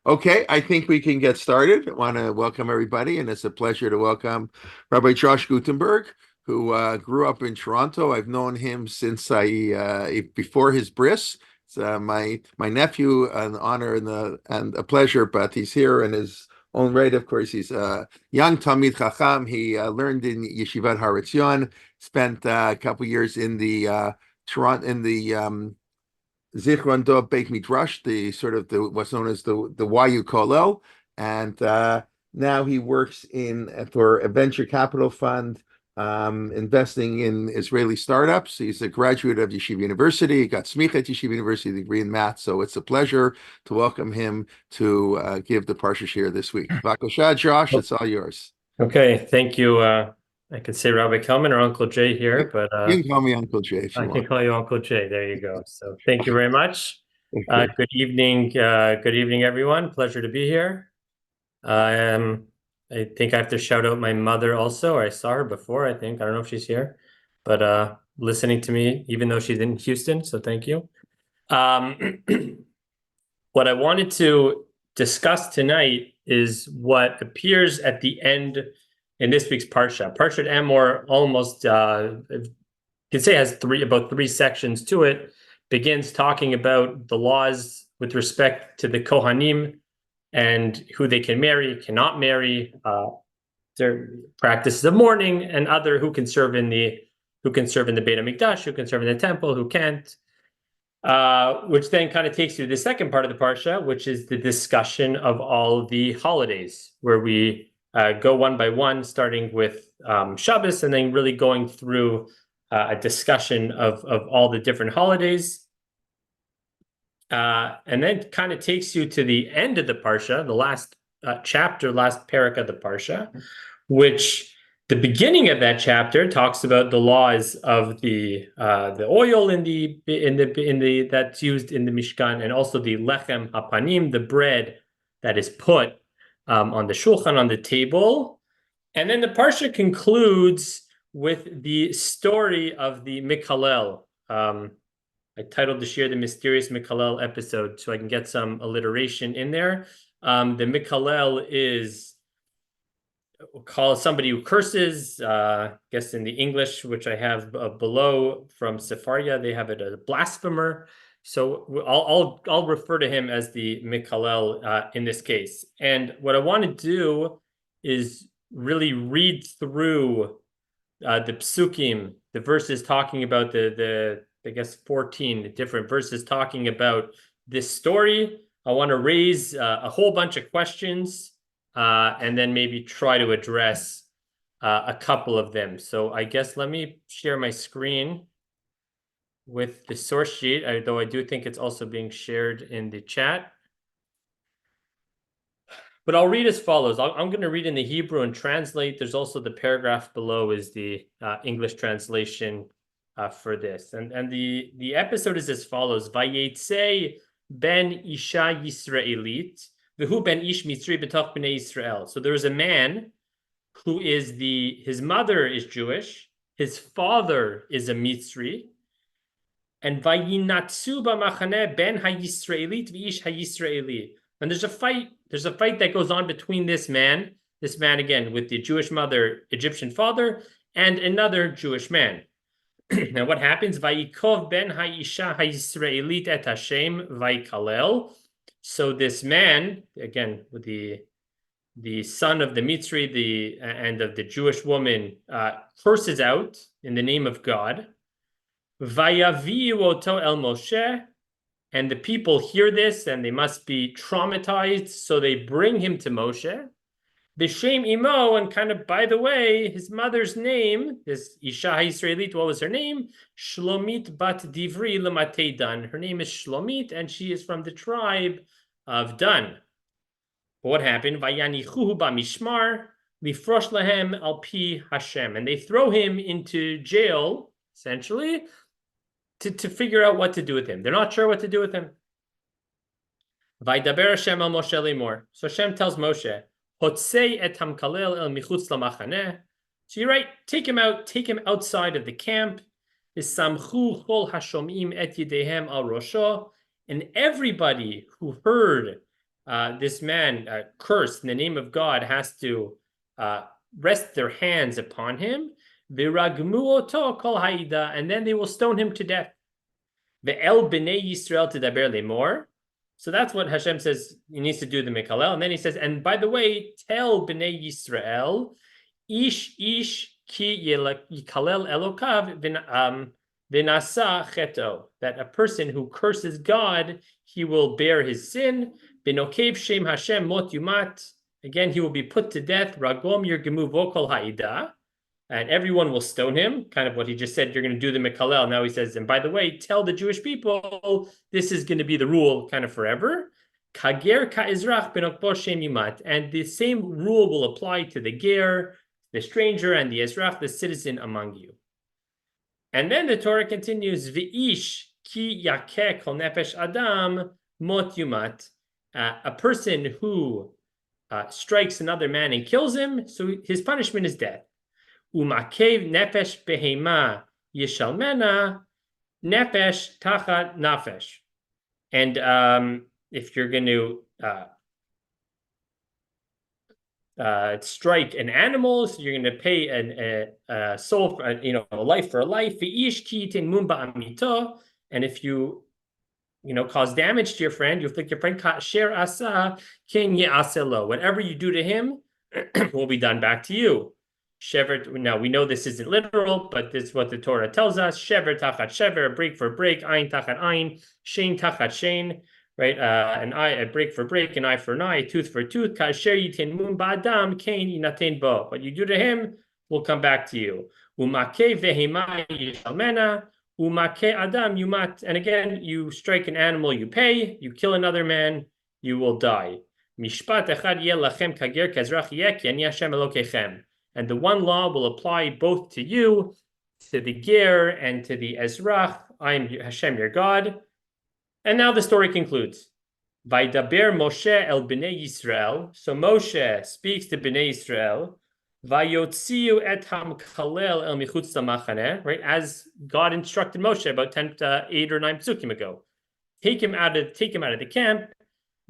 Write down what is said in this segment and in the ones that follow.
Okay, I think we can get started. I want to welcome everybody, and it's a pleasure to welcome Rabbi Josh Gutenberg, who grew up in Toronto. I've known him since before his bris. It's my nephew, an honor and a pleasure, but he's here in his own right. Of course, he's a young Talmid Chacham. He learned in Yeshivat Har Etzion, spent a couple years in the Toronto in the Zichron Dov Beit Midrash, the sort of the what's known as the YU Kollel, and now he works in for a venture capital fund, investing in Israeli startups. He's a graduate of Yeshiva University. He got smicha at Yeshiva University, degree in math. So it's a pleasure to welcome him to give the Parsha share this week. Vakosha, Josh, it's all yours. Okay, thank you. I could say Rabbi Kelman or Uncle Jay here, but You can call me Uncle Jay if I you can want. call you Uncle Jay. There you go. So thank you very much. Okay. Good evening. Good evening, everyone. Pleasure to be here. I think I have to shout out my mother also. I saw her before, I think. I don't know if she's here, but listening to me, even though she's in Houston. So thank you. What I wanted to discuss tonight is what appears at the end in this week's Parsha. Parshat Emor almost, you could say, has about three sections to it. Begins talking about the laws with respect to the Kohanim and who they can marry, cannot marry, their practices of mourning, and other who can serve in the Beit HaMikdash, who can serve in the temple, who can't. Which then kind of takes you to the second part of the Parsha, which is the discussion of all the holidays, where we go one by one, starting with Shabbos, and then really going through a discussion of all the different holidays. And then kind of takes you to the end of the Parsha, the last chapter, last parak of the Parsha, which the beginning of that chapter talks about the laws of the oil in the that's used in the Mishkan, and also the lechem hapanim, the bread that is put on the shulchan, on the table. And then the parsha concludes with the story of the Mikalel. I titled this year the Mysterious Mikalel episode, so I can get some alliteration in there. The Mikalel is, we'll call somebody who curses. I guess in the English, which I have below from Sepharia, they have it as a blasphemer. So I'll refer to him as the Mikalel in this case. And what I want to do is really read through the psukim, the verses talking about the I guess 14 different verses talking about this story. I want to raise a whole bunch of questions, and then maybe try to address a couple of them. So I guess let me share my screen with the source sheet, though I do think it's also being shared in the chat. But I'll read as follows. I'm going to read in the Hebrew and translate. There's also the paragraph below is the English translation for this. And the episode is as follows. Vayetze ben Isha Yisraelit, v'hu ben ish Mitzri b'toch b'nei Yisrael. So there is a man who is his mother is Jewish, his father is a Mitzri, and vayinatsu b'machaneh ben ha-Yisraelit v'ish ha-Yisraeli. And there's a fight that goes on between this man again with the Jewish mother, Egyptian father, and another Jewish man. Now what happens? Vayikov ben ha-Isha ha-Yisraelit et Hashem vayikalel. So this man, again with the son of the Mitzri, and of the Jewish woman, curses out in the name of God. Vayaviu oto el Moshe, and the people hear this and they must be traumatized, so they bring him to Moshe. B'shem imo, and kind of by the way, his mother's name, this Isha HaYisraelit, what was her name? Shlomit bat Divri l'matei Dan. Her name is Shlomit, and she is from the tribe of Dan. What happened? Vayanichuhu b'mishmar lifrosh lahem al pi Hashem, and they throw him into jail, essentially, to figure out what to do with him. They're not sure what to do with him. Vaydaber Hashem al Moshe lemor. So Hashem tells Moshe, Hotzei et hamkalel el michutz lamachaneh. So you're right, take him outside of the camp. V'samchu chol hashomim et yedehem al rosho. And everybody who heard this man cursed in the name of God has to rest their hands upon him. And then they will stone him to death. Ve'el b'nei Yisrael tedaber lemor. So that's what Hashem says he needs to do the Mekalel. And then he says, and by the way, tell b'nei Yisrael, ish ki yikalel elokav v'nasa cheto, that a person who curses God, he will bear his sin. B'nokev shem Hashem mot yumat. Again, he will be put to death. Ragom yirgemu vokol ha'ida. And everyone will stone him, kind of what he just said, you're going to do the Mekalel. Now he says, and by the way, tell the Jewish people, this is going to be the rule kind of forever. Kager ka'izrach benokbo shem yumat. And the same rule will apply to the ger, the stranger, and the Ezrach, the citizen among you. And then the Torah continues, V'ish ki yakeh kol nefesh adam mot yumat. A person who strikes another man and kills him, so his punishment is death. Umakev nefesh behema yishalmena nefesh tachat nafesh. And if you're going to strike an animal, so you're going to pay a soul, a life for a life. And if you cause damage to your friend, you afflict your friend. Whatever you do to him will be done back to you. Shever. Now we know this isn't literal, but this is what the Torah tells us. Shever tachat shever, a break for break. Ayin tachat ayin, shein tachat shein. Right, an eye, a break for break, an eye for an eye, a tooth for a tooth. Kasher yitin mum ba'adam kain yinaten bo. What you do to him will come back to you. Umake vehema yishalmena, umake adam yumat. And again, you strike an animal, you pay. You kill another man, you will die. Mishpat echad yeh lachem kager kezrach yeh ki ani Hashem Elokechem. And the one law will apply both to you, to the ger, and to the Ezrach. I am Hashem, your God. And now the story concludes. Vaydaber Moshe el bnei Yisrael. So Moshe speaks to bnei Yisrael. Vayotziu et hamkalel el michutz lamachaneh. Right, as God instructed Moshe about 8 or 9 psukim ago. Take him out of the camp.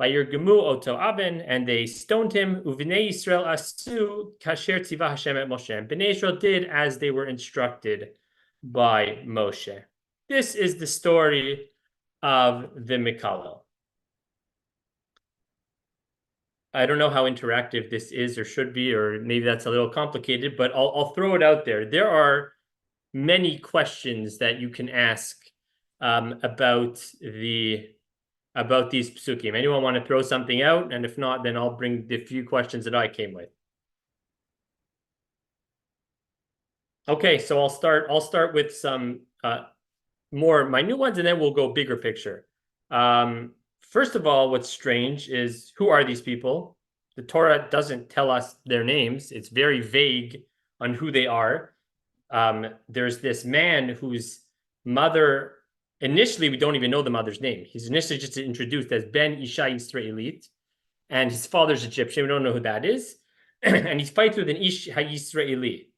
Vayirgemu oto aben, and they stoned him. Uvnei Yisrael asu kasher tzivah Hashem et Moshe. And bnei Yisrael did as they were instructed by Moshe. This is the story of the Mekalel. I don't know how interactive this is or should be, or maybe that's a little complicated, but I'll throw it out there. There are many questions that you can ask about these psukim. Anyone want to throw something out? And if not, then I'll bring the few questions that I came with. Okay, so I'll start with some more minute ones, and then we'll go bigger picture. First of all, what's strange is, who are these people? The Torah doesn't tell us their names. It's very vague on who they are. There's this man whose mother, initially we don't even know the mother's name. He's initially just introduced as Ben Isha Yisraelit, and his father's Egyptian. We don't know who that is. And he fights with an Ish HaYisraeli.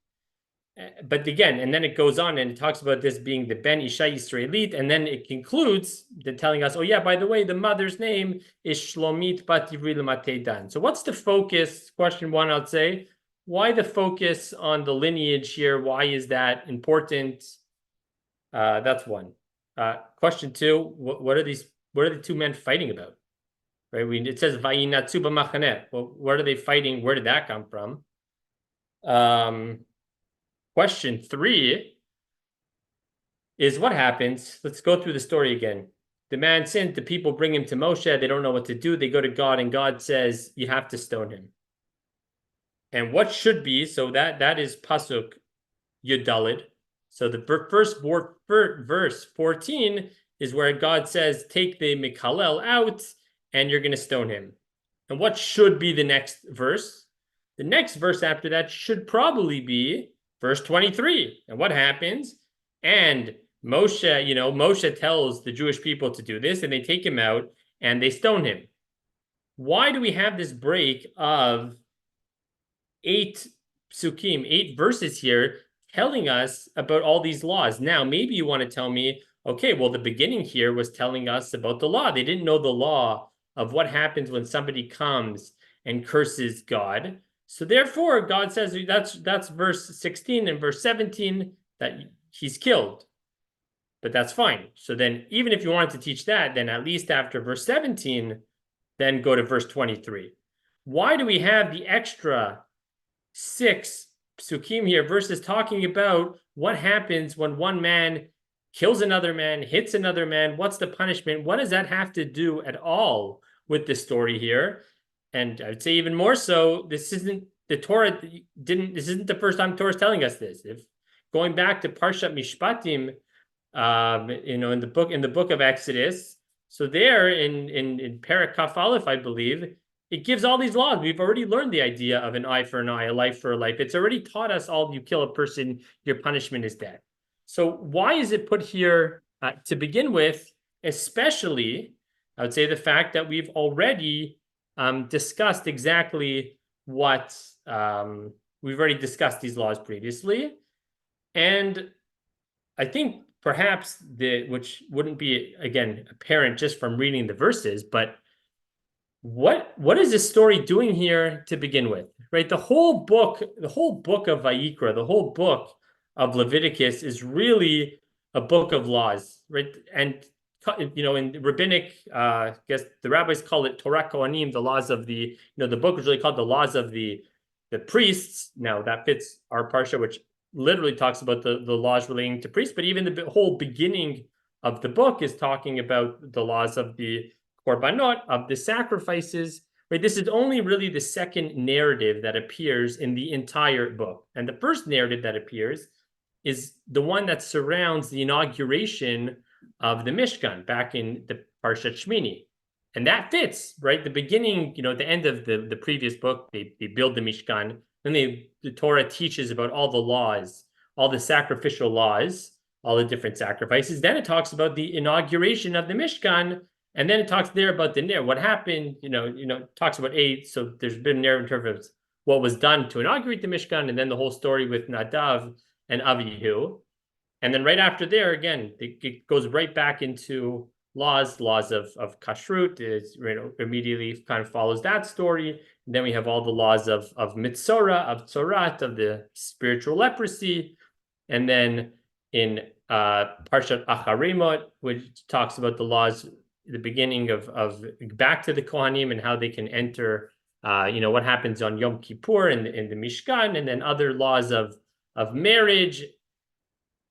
But again, and then it goes on and it talks about this being the Ben Isha Yisraelit, and then it concludes telling us, oh yeah, by the way, the mother's name is Shlomit Bat Yivri L'Matei Dan. So what's the focus? Question one, I'd say, why the focus on the lineage here? Why is that important? That's one. Question two, what are the two men fighting about? Right? It says Vayinatzu b'machaneh. Well, what are they fighting? Where did that come from? Question three is, what happens? Let's go through the story again. The man sinned, the people bring him to Moshe, they don't know what to do, they go to God, and God says, you have to stone him. And what should be, so that is Pasuk Yudalid. So the first verse 14 is where God says, take the Mekalel out, and you're going to stone him. And what should be the next verse? The next verse after that should probably be verse 23. And what happens? And Moshe tells the Jewish people to do this, and they take him out and they stone him. Why do we have this break of 8 psukim, 8 verses here, telling us about all these laws? Now, maybe you want to tell me, okay, well, the beginning here was telling us about the law. They didn't know the law of what happens when somebody comes and curses God. So therefore, God says that's verse 16 and verse 17 that he's killed. But that's fine. So then even if you wanted to teach that, then at least after verse 17, then go to verse 23. Why do we have the extra 6 psukim here, verses talking about what happens when one man kills another man, hits another man? What's the punishment? What does that have to do at all with the story here? And I'd say even more so, this isn't the Torah this isn't the first time Torah's telling us this. If going back to Parshat Mishpatim, in the book of Exodus, so there in Perek Kaf Aleph, I believe, it gives all these laws. We've already learned the idea of an eye for an eye, a life for a life. It's already taught us all: you kill a person, your punishment is death. So why is it put here to begin with? Especially, I would say the fact that we've already discussed exactly what we've already discussed these laws previously, and I think perhaps which wouldn't be again apparent just from reading the verses, but what is this story doing here to begin with? Right, the whole book of Vayikra, the whole book of Leviticus is really a book of laws, right? And in rabbinic, I guess the rabbis call it Torah Kohanim, the laws of the book is really called the laws of the priests. Now that fits our parsha, which literally talks about the laws relating to priests, but even the whole beginning of the book is talking about the laws of the korbanot, of the sacrifices, right? This is only really the second narrative that appears in the entire book. And the first narrative that appears is the one that surrounds the inauguration of the Mishkan back in the Parshat Shmini. And that fits, right? The beginning, at the end of the previous book, they build the Mishkan. Then the Torah teaches about all the laws, all the sacrificial laws, all the different sacrifices. Then it talks about the inauguration of the Mishkan. And then it talks there about what happened, talks about so there's been a narrative in terms of what was done to inaugurate the Mishkan, and then the whole story with Nadav and Avihu. And then right after there, again, it goes right back into laws of kashrut. Immediately kind of follows that story. And then we have all the laws of mitzora, of tzorat, of the spiritual leprosy. And then in Parshat Acharimot, which talks about the laws, the beginning of back to the Kohanim and how they can enter, what happens on Yom Kippur in the Mishkan, and then other laws of marriage.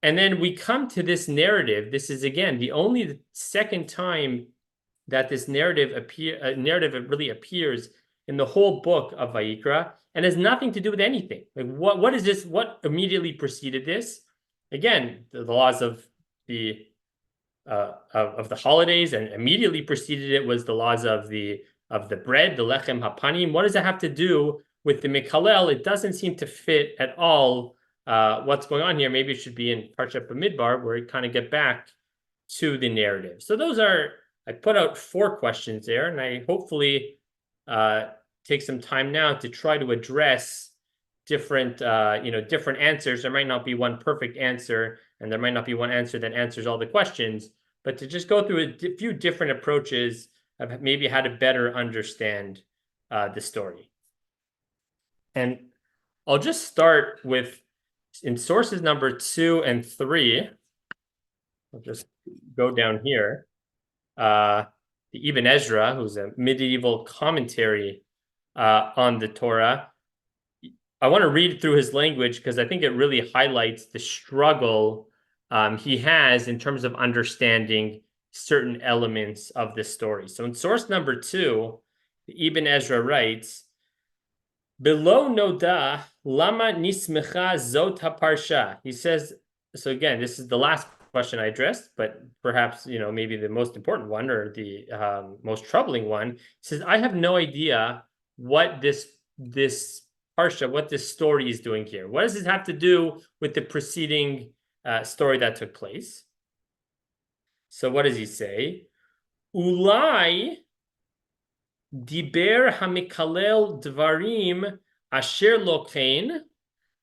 And then we come to this narrative. This is, again, the only second time that this narrative really appears in the whole book of Vayikra, and has nothing to do with anything. Like what is this? What immediately preceded this? Again, the laws of the holidays, and immediately preceded it was the laws of the bread, the lechem hapanim. What does that have to do with the Mikalel? It doesn't seem to fit at all. What's going on here? Maybe it should be in Parshat Bamidbar, where we kind of get back to the narrative. So I put out 4 questions there, and I hopefully take some time now to try to address different answers. There might not be one perfect answer, and there might not be one answer that answers all the questions, but to just go through a few different approaches of maybe how to better understand the story. And I'll just start with, in sources number 2 and 3, I'll just go down here. The Ibn Ezra, who's a medieval commentary on the Torah. I want to read through his language because I think it really highlights the struggle he has in terms of understanding certain elements of this story. So in source number 2, the Ibn Ezra writes, Below noda lama nismecha zot haparsha. He says, so again, this is the last question I addressed, but perhaps, maybe the most important one, or the most troubling one. He says, I have no idea what this parsha, what this story is doing here. What does this have to do with the preceding story that took place? So what does he say? Ulai diber hamikalel dvarim asher lokein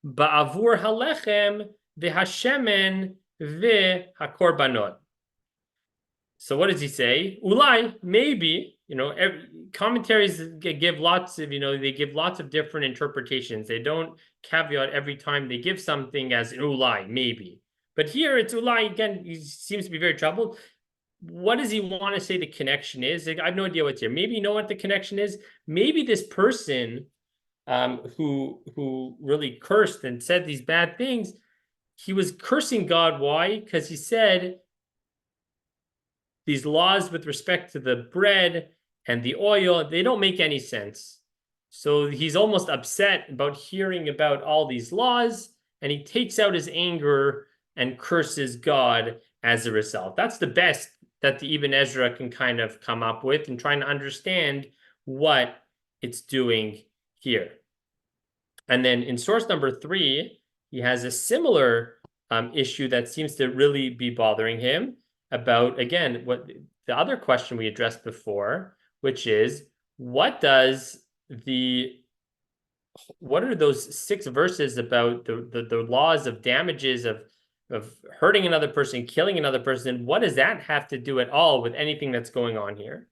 ba'avur halechem v'hashemen v'hakorbanot. So what does he say? Ulai, maybe, commentaries give lots of, they give lots of different interpretations. They don't caveat every time they give something as an ulai, maybe. But here it's ulai, again, he seems to be very troubled. What does he want to say the connection is? Like, I have no idea what's here. Maybe you know what the connection is. Maybe this person who really cursed and said these bad things, he was cursing God. Why? Because he said these laws with respect to the bread and the oil, they don't make any sense. So he's almost upset about hearing about all these laws, and he takes out his anger and curses God as a result. That's the best that the Ibn Ezra can kind of come up with in trying to understand what it's doing here. And then in source number 3, he has a similar issue that seems to really be bothering him about, again, what the other question we addressed before, which is what are those 6 verses about the laws of damages of hurting another person, killing another person? What does that have to do at all with anything that's going on here?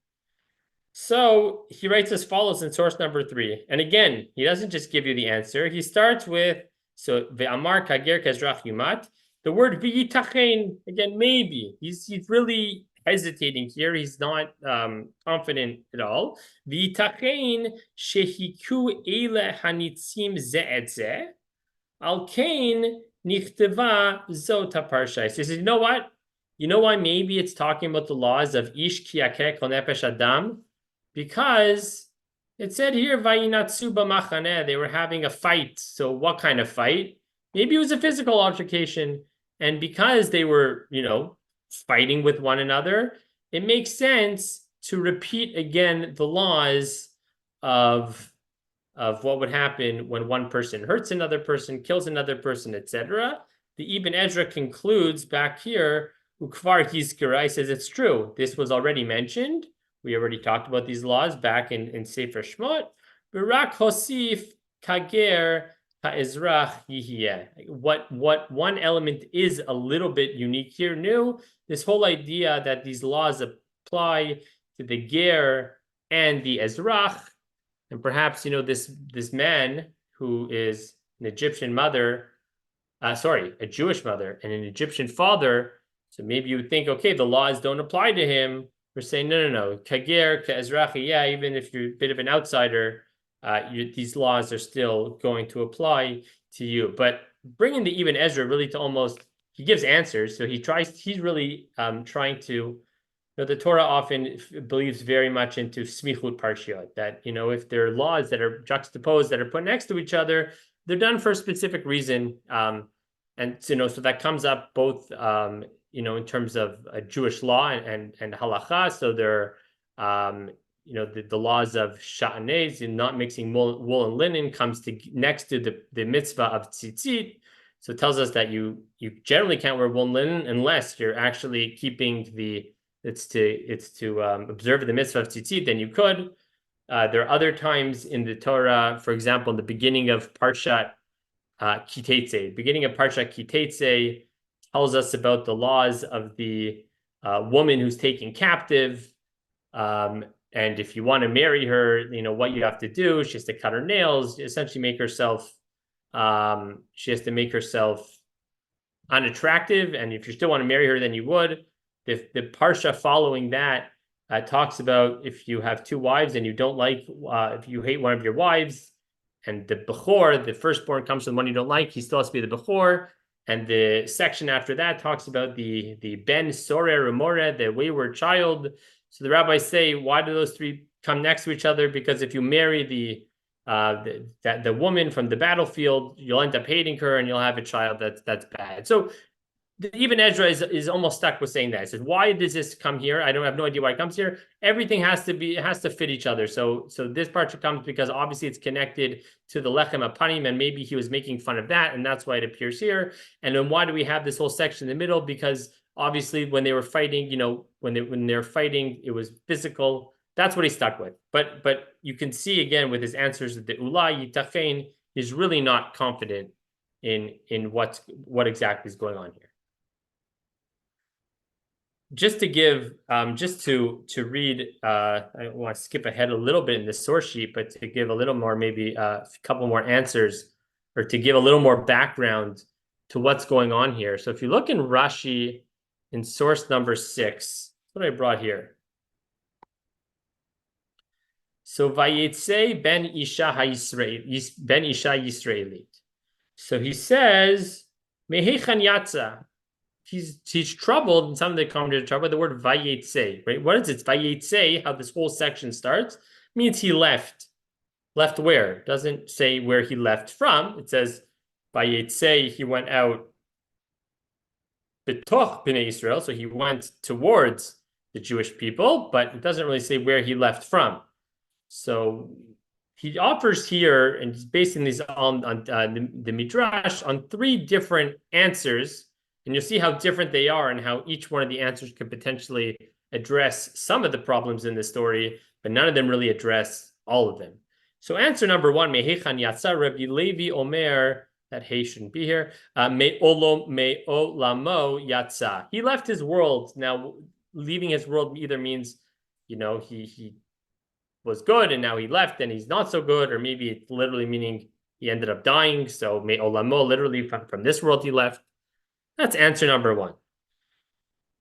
So he writes as follows in source number 3. And again, he doesn't just give you the answer. He starts with, so ve'amar kager kezrach yumat. The word v'yitachen, again, maybe. He's really hesitating here. He's not confident at all. V'yitachen shehiku eile hanitzim ze'etzeh. Al kain nichteva zot haparsha. He says, you know what? You know why maybe it's talking about the laws of ish kiyakeh kol nefesh adam? Because it said here, Vayinatsu b'machaneh, they were having a fight. So what kind of fight? Maybe it was a physical altercation. And because they were, fighting with one another, it makes sense to repeat again the laws of what would happen when one person hurts another person, kills another person, etc. The Ibn Ezra concludes back here, Ukvar Hizkira, he says it's true. This was already mentioned. We already talked about these laws back in Sefer Shmot. Barak Hosif Kager Ha'ezrach Yihiyeh. What one element is a little bit unique here, new, this whole idea that these laws apply to the Ger and the Ezrach. And perhaps, this man who is an Egyptian mother, a Jewish mother and an Egyptian father. So maybe you would think, okay, the laws don't apply to him. We're saying, no. Kager, Ka'ezrachi, yeah, even if you're a bit of an outsider, these laws are still going to apply to you. But bringing the Ibn Ezra really to he gives answers. So he's really trying to, the Torah often believes very much into smichut parshiot, that, if there are laws that are juxtaposed, that are put next to each other, they're done for a specific reason. And, so that comes up both, in terms of Jewish law and halacha. So there are, the laws of sha'anez, and not mixing wool and linen, comes next to the mitzvah of tzitzit. So it tells us that you generally can't wear wool and linen unless you're actually keeping it's to observe the mitzvah of tzitzit, then you could. There are other times in the Torah, for example, in the beginning of Parshat Kitetse. Beginning of Parshat Kitetse tells us about the laws of the woman who's taken captive. And if you want to marry her, what you have to do, she has to cut her nails, essentially make herself, she has to make herself unattractive. And if you still want to marry her, then you would. The Parsha following that talks about if you have 2 wives and you don't like, if you hate one of your wives, and the Bechor, the firstborn, comes from one you don't like, he still has to be the Bechor. And the section after that talks about the Ben Sorer Remore, the wayward child. So the rabbis say, why do those 3 come next to each other? Because if you marry the woman from the battlefield, you'll end up hating her and you'll have a child that's bad. So Ibn Ezra is almost stuck with saying that. He says, why does this come here? I have no idea why it comes here. Everything has to fit each other. So this part comes because obviously it's connected to the Lechem Apanim, and maybe he was making fun of that, and that's why it appears here. And then why do we have this whole section in the middle? Because obviously when they were fighting, when they're fighting, it was physical. That's what he's stuck with. But you can see again with his answers that the Ulai Yitachein is really not confident in what exactly is going on here. just to give, just to read, I want to skip ahead a little bit in the source sheet, but to give a little more, maybe a couple more answers, or to give a little more background to what's going on here. So if you look in Rashi in source number 6, that's what I brought here. So Vayetze ben Isha HaYisrael, ben Isha Yisraelit. So he says, Mehechan Yatza. He's troubled, and some of the commentators talk about the word vayetze, right? What is it? Vayetze, how this whole section starts, means he left. Left where? Doesn't say where he left from. It says vayetze, he went out betoch bnei Israel, so he went towards the Jewish people, but it doesn't really say where he left from. So he offers here, and he's basing these on the Midrash on 3 different answers. And you'll see how different they are and how each one of the answers could potentially address some of the problems in the story, but none of them really address all of them. So answer number 1, Mehechan Yatsa Rabbi Levi Omer, that Hey shouldn't be here, Me'olamo Yatsa. He left his world. Now, leaving his world either means, he was good and now he left and he's not so good, or maybe it's literally meaning he ended up dying. So Me'olamo, literally from this world he left. That's answer number 1.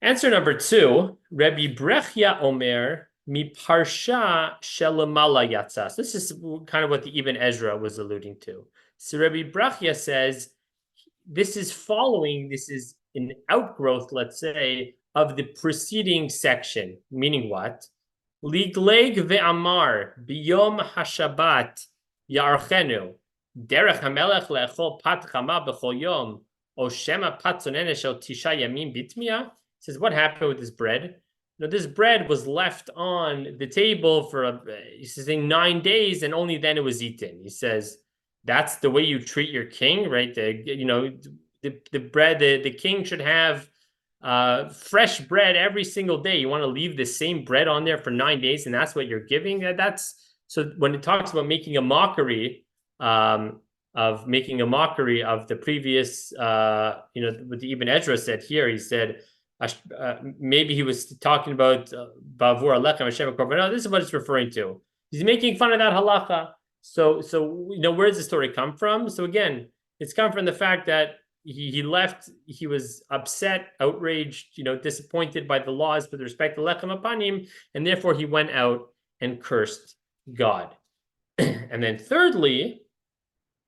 Answer number 2, Rabbi Brechia Omer, mi parsha shelamala yatsa. So this is kind of what the Ibn Ezra was alluding to. So Rabbi Brechia says, this is an outgrowth, let's say, of the preceding section. Meaning what? Ligleg ve'amar biyom hashabat yarchenu derech hamelech le'echol pat chama b'chol yom. Says, what happened with this bread? This bread was left on the table for, he's saying 9 days, and only then it was eaten. He says, that's the way you treat your king, right? The bread, the king should have fresh bread every single day. You want to leave the same bread on there for 9 days, and that's what you're giving? So when it talks about making a mockery, of the previous, what the Ibn Ezra said here. He said, maybe he was talking about Bavur Alechem Hashem Korban. No, this is what it's referring to. He's making fun of that halacha. So where does the story come from? So again, it's come from the fact that he left. He was upset, outraged, disappointed by the laws with respect to Lechem Apanim, and therefore he went out and cursed God. And then thirdly,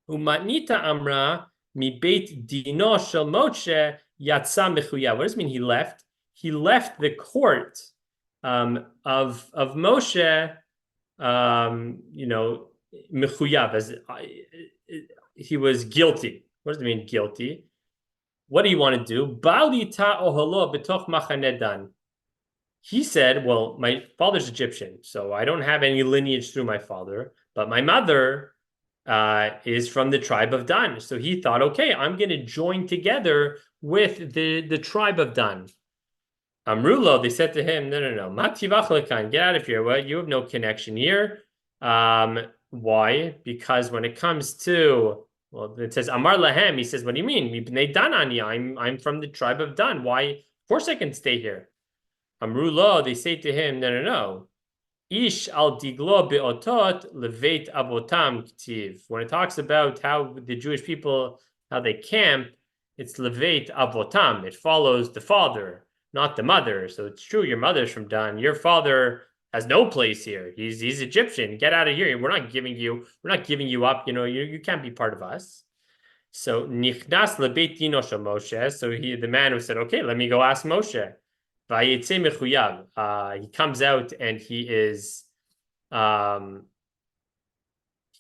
Umatnita Amra mi beit dino shel Moshe yatsa mechuyav. What does it mean he left? He left the court of Moshe, mechuyav, as he was guilty. What does it mean, guilty? What do you want to do? Bali ta oholo betoch machaneh Dan. He said, well, my father's Egyptian, so I don't have any lineage through my father, but my mother is from the tribe of Dan. So he thought, okay, I'm going to join together with the tribe of Dan. Amrulo, they said to him, no, Mativach lekan, get out of here. Well, you have no connection here. Why? Because when it comes to, well, it says Amar lahem. He says, what do you mean? Mipnei Dan ani. I'm from the tribe of Dan. Why? Of course I can stay here. Amrulo, they say to him, no. Ish al diglo beotot leveit avotam ktiv. When it talks about how the Jewish people, how they camp, it's leveit avotam. It follows the father, not the mother. So it's true, your mother's from Dan. Your father has no place here. He's Egyptian. Get out of here. We're not giving you up. You can't be part of us. So nichnas lebeit dino shel Moshe. So the man who said, okay, let me go ask Moshe. He comes out and he is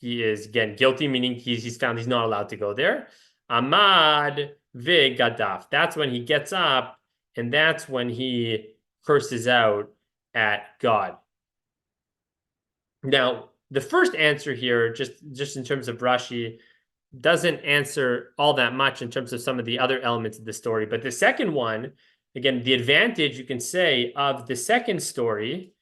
again guilty, meaning he's found he's not allowed to go there. Amad ve'gadaf. That's when he gets up, and that's when he curses out at God. Now, the first answer here, just in terms of Rashi, doesn't answer all that much in terms of some of the other elements of the story. But the second one, again, the advantage you can say of the second story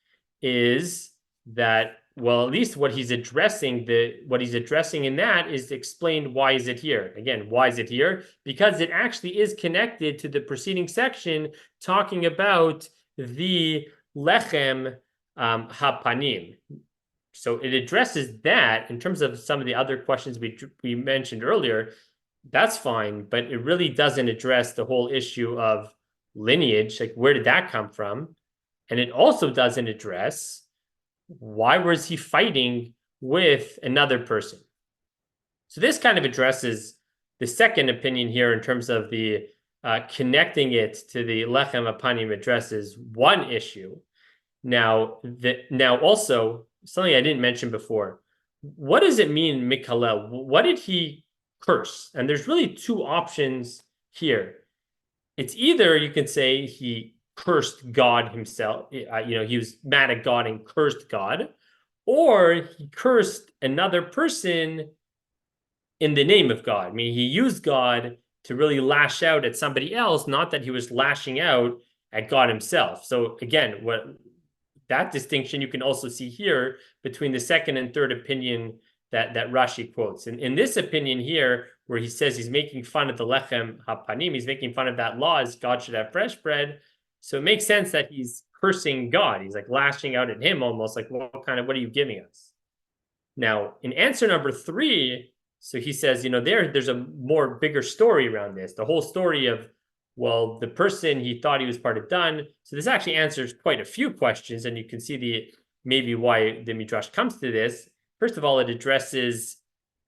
is that well, at least what he's addressing in that is explained why is it here. Again, why is it here? Because it actually is connected to the preceding section talking about the lechem hapanim. So it addresses that in terms of some of the other questions we mentioned earlier. That's fine, but it really doesn't address the whole issue of lineage, like where did that come from? And it also doesn't address why was he fighting with another person. So this kind of addresses the second opinion here in terms of the connecting it to the lechem hapanim addresses one issue. Now also something I didn't mention before. What does it mean, Mikalel? What did he curse? And there's really two options here. It's either you can say he cursed God himself, he was mad at God and cursed God, or he cursed another person in the name of God. I mean, he used God to really lash out at somebody else, not that he was lashing out at God himself. So again, that distinction you can also see here between the second and third opinion that Rashi quotes. And in this opinion here, where he says he's making fun of the lechem hapanim, he's making fun of that law as God should have fresh bread. So it makes sense that he's cursing God. He's like lashing out at him almost like, what are you giving us? Now, in answer number 3, so he says, there's a more bigger story around this. The whole story of, well, the person, he thought he was part of Dan. So this actually answers quite a few questions, and you can see maybe why the Midrash comes to this. First of all, it addresses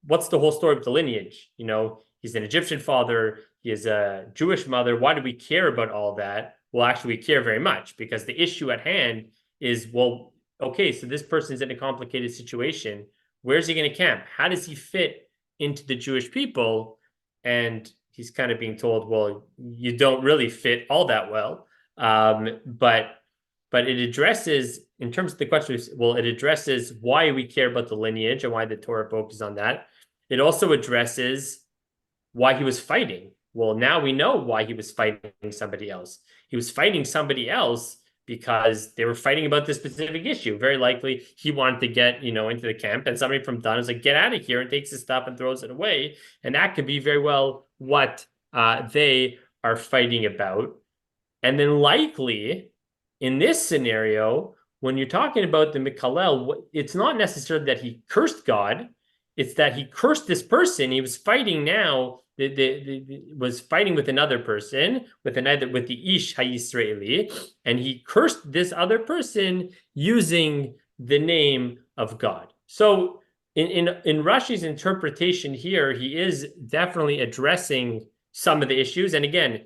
what's the whole story of the lineage. He's an Egyptian father, he has a Jewish mother. Why do we care about all that? Well, actually, we care very much because the issue at hand is, well, okay, so this person's in a complicated situation. Where's he going to camp? How does he fit into the Jewish people? And he's kind of being told, well, you don't really fit all that well. But it addresses, in terms of the question, well, it addresses why we care about the lineage and why the Torah focuses on that. It also addresses why he was fighting. Well, now we know why he was fighting somebody else. He was fighting somebody else because they were fighting about this specific issue. Very likely he wanted to get, into the camp, and somebody from Dan is like, get out of here, and takes his stuff and throws it away. And that could be very well what they are fighting about. And then likely in this scenario, when you're talking about the Mikalel, it's not necessarily that he cursed God. It's that he cursed this person. He was fighting now, was fighting with another person, with the Ish HaYisraeli, and he cursed this other person using the name of God. So in Rashi's interpretation here, he is definitely addressing some of the issues. And again,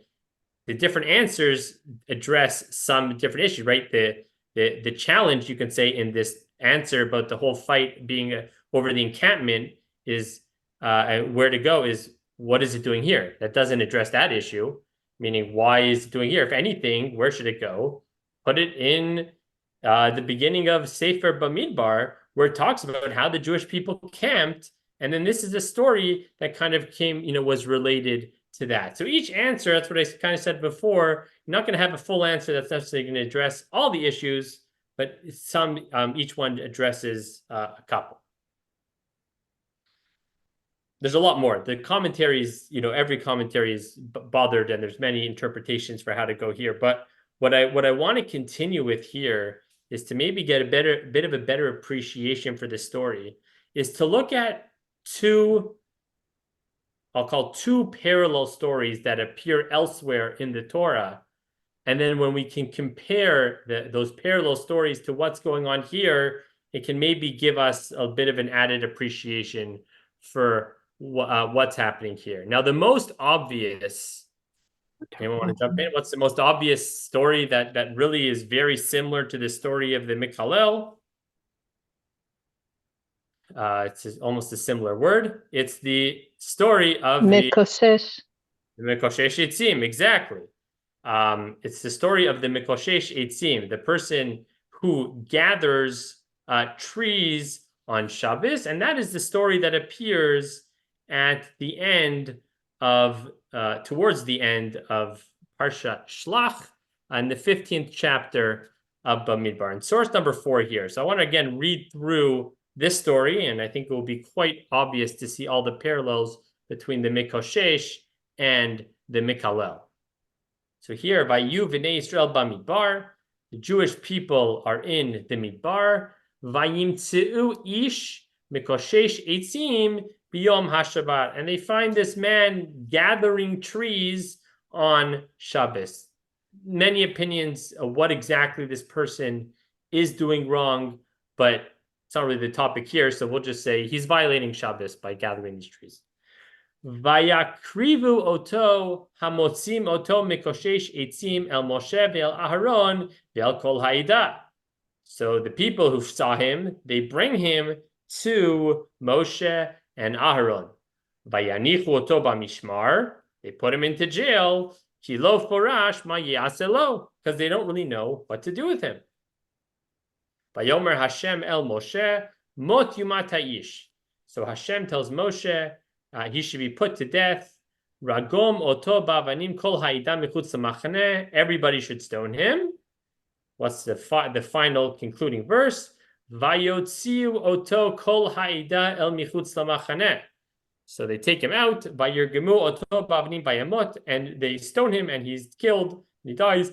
the different answers address some different issues, right? The challenge, you can say, in this answer about the whole fight being over the encampment is where to go is, what is it doing here? That doesn't address that issue, meaning why is it doing here? If anything, where should it go? Put it in the beginning of Sefer Bamidbar, where it talks about how the Jewish people camped. And then this is a story that kind of came, was related to that. So each answer, that's what I kind of said before, you're not going to have a full answer that's necessarily going to address all the issues, but each one addresses a couple. There's a lot more. The commentaries, every commentary is bothered, and there's many interpretations for how to go here. But what I want to continue with here is to maybe get a bit of a better appreciation for the story, is to look at I'll call two parallel stories that appear elsewhere in the Torah. And then when we can compare those parallel stories to what's going on here, it can maybe give us a bit of an added appreciation for what's happening here. Now, the most obvious, anyone want to jump in? What's the most obvious story that really is very similar to the story of the Mikhalel? It's almost a similar word. It's the story of Mikoshesh. the Mikoshesh Eitzim, exactly. It's the story of the Mikoshesh Eitzim, the person who gathers trees on Shabbos, and that is the story that appears at the end of, towards the end of Parshat Shlach, in the 15th chapter of Bamidbar. And source number 4 here. So I want to again read through this story, and I think it will be quite obvious to see all the parallels between the Mikoshesh and the Mikalel. So here, Vayu v'nei Yisrael bamidbar, the Jewish people are in the Midbar. Vayimtzeu ish mikoshesh etzim biyom hashabat, and they find this man gathering trees on Shabbos. Many opinions of what exactly this person is doing wrong, but it's not really the topic here, so we'll just say he's violating Shabbos by gathering these trees. Vayakrivu oto hamotzim oto mikoshesh etzim el Moshe ve'el Aharon ve'el kol ha'ida. So the people who saw him, they bring him to Moshe and Aharon. Vayanichu oto b'mishmar. They put him into jail. Ki lo forash ma yaselo, because they don't really know what to do with him. Vayomer Hashem el Moshe mot yumat ha'ish. So Hashem tells Moshe he should be put to death. Ragom oto ba'avanim kol ha'ida michutz lamachaneh. Everybody should stone him. What's the final concluding verse? Vayotziu oto kol ha'ida el michutz lamachaneh. So they take him out. Vayirgemu oto ba'avanim bayamot, and they stone him, and he's killed. He dies.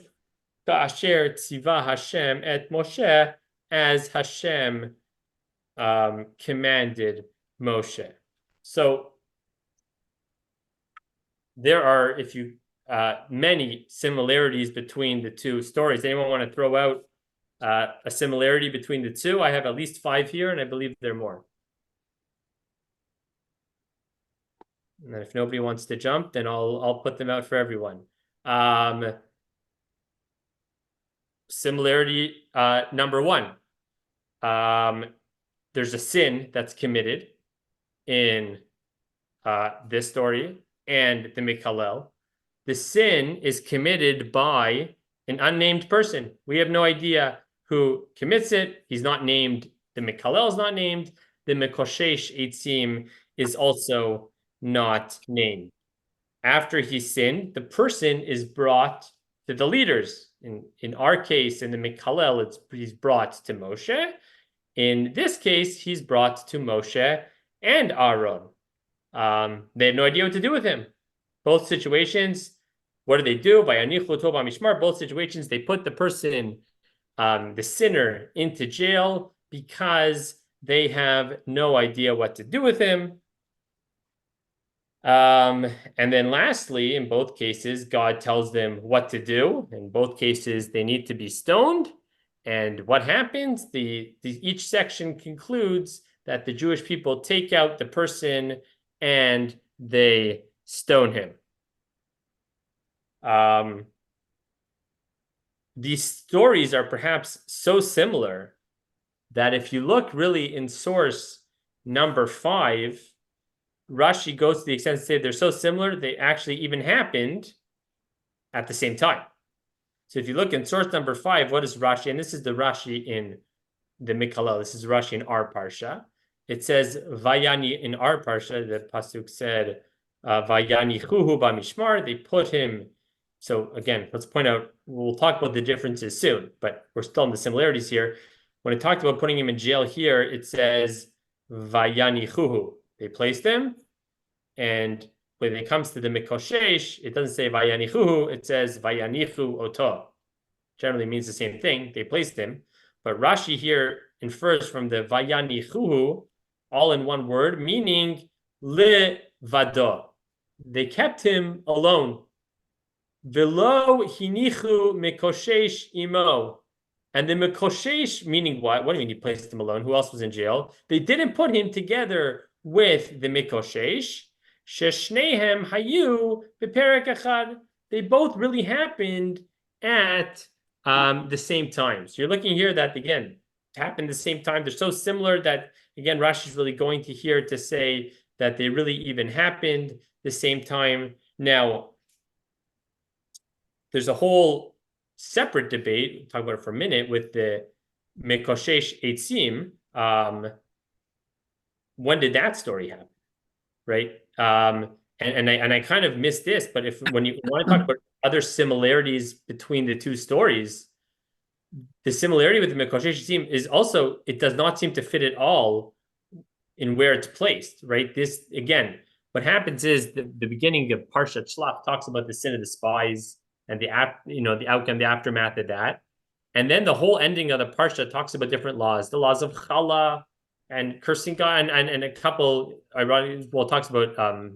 Ka'asher tziva Hashem et Moshe, as Hashem commanded Moshe. So there are, many similarities between the two stories. Anyone want to throw out a similarity between the two? I have at least 5 here, and I believe there are more. And if nobody wants to jump, then I'll put them out for everyone. Similarity number 1. There's a sin that's committed in this story and the Mikalel. The sin is committed by an unnamed person. We have no idea who commits it. He's not named. The Mikalel is not named. The Mikoshesh Eitzim is also not named. After he sinned, the person is brought to the leaders. In our case, in the Mikalel, he's brought to Moshe. In this case, he's brought to Moshe and Aaron. They had no idea what to do with him. Both situations, what do they do? By Anichu Toba Mishmar, both situations, they put the person, the sinner, into jail because they have no idea what to do with him. And then lastly, in both cases, God tells them what to do. In both cases, they need to be stoned. And what happens? Each section concludes that the Jewish people take out the person and they stone him. These stories are perhaps so similar that if you look really in source number 5, Rashi goes to the extent to say they're so similar, they actually even happened at the same time. So if you look in source number 5, what is Rashi? And this is the Rashi in the Mikalel. This is Rashi in our Parsha. It says, Vayani, in our Parsha, the Pasuk said, Vayani chuhu b'mishmar, they put him. So again, let's point out, we'll talk about the differences soon, but we're still in the similarities here. When it talked about putting him in jail here, it says, Vayani chuhu, they placed him. And when it comes to the Mikoshesh, it doesn't say Vayani chuhu, it says Vayanichu oto. Generally means the same thing, they placed him. But Rashi here infers from the Vayanichuhu, all in one word, meaning le vado. They kept him alone. Velo hinichu mikoshesh imo. And the mikoshesh, meaning what? What do you mean he placed him alone? Who else was in jail? They didn't put him together with the mikoshesh. Sheshnehem hayu beperek echad. They both really happened at the same time. So you're looking here that, again, happened at the same time. They're so similar that, again, Rashi is really going to here to say that they really even happened the same time. Now, there's a whole separate debate, we'll talk about it for a minute, with the Mikoshesh Eitzim. When did that story happen, right? And I kind of missed this, but when you want to talk about other similarities between the two stories, the similarity with the Mikoshesh team is also, it does not seem to fit at all in where it's placed, right? This, again, what happens is the beginning of Parshat Shlach talks about the sin of the spies and the outcome, the aftermath of that. And then the whole ending of the Parsha talks about different laws, the laws of Chala and cursing God, and a couple, ironically, well, talks about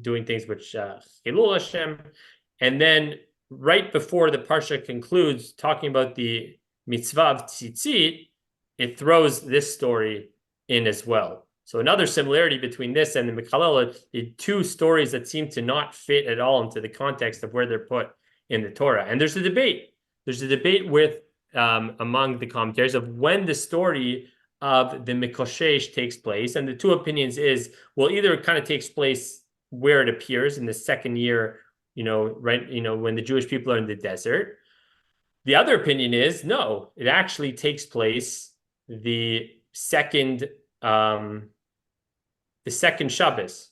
doing things which Chilul Hashem. And then right before the Parsha concludes, talking about the mitzvah of tzitzit, it throws this story in as well. So another similarity between this and the Mechalel are two stories that seem to not fit at all into the context of where they're put in the Torah. And there's a debate. There's a debate with among the commentaries of when the story of the Mikoshesh takes place. And the two opinions is, well, either it kind of takes place where it appears in the second year, right, when the Jewish people are in the desert. The other opinion is, no, it actually takes place the second Shabbos,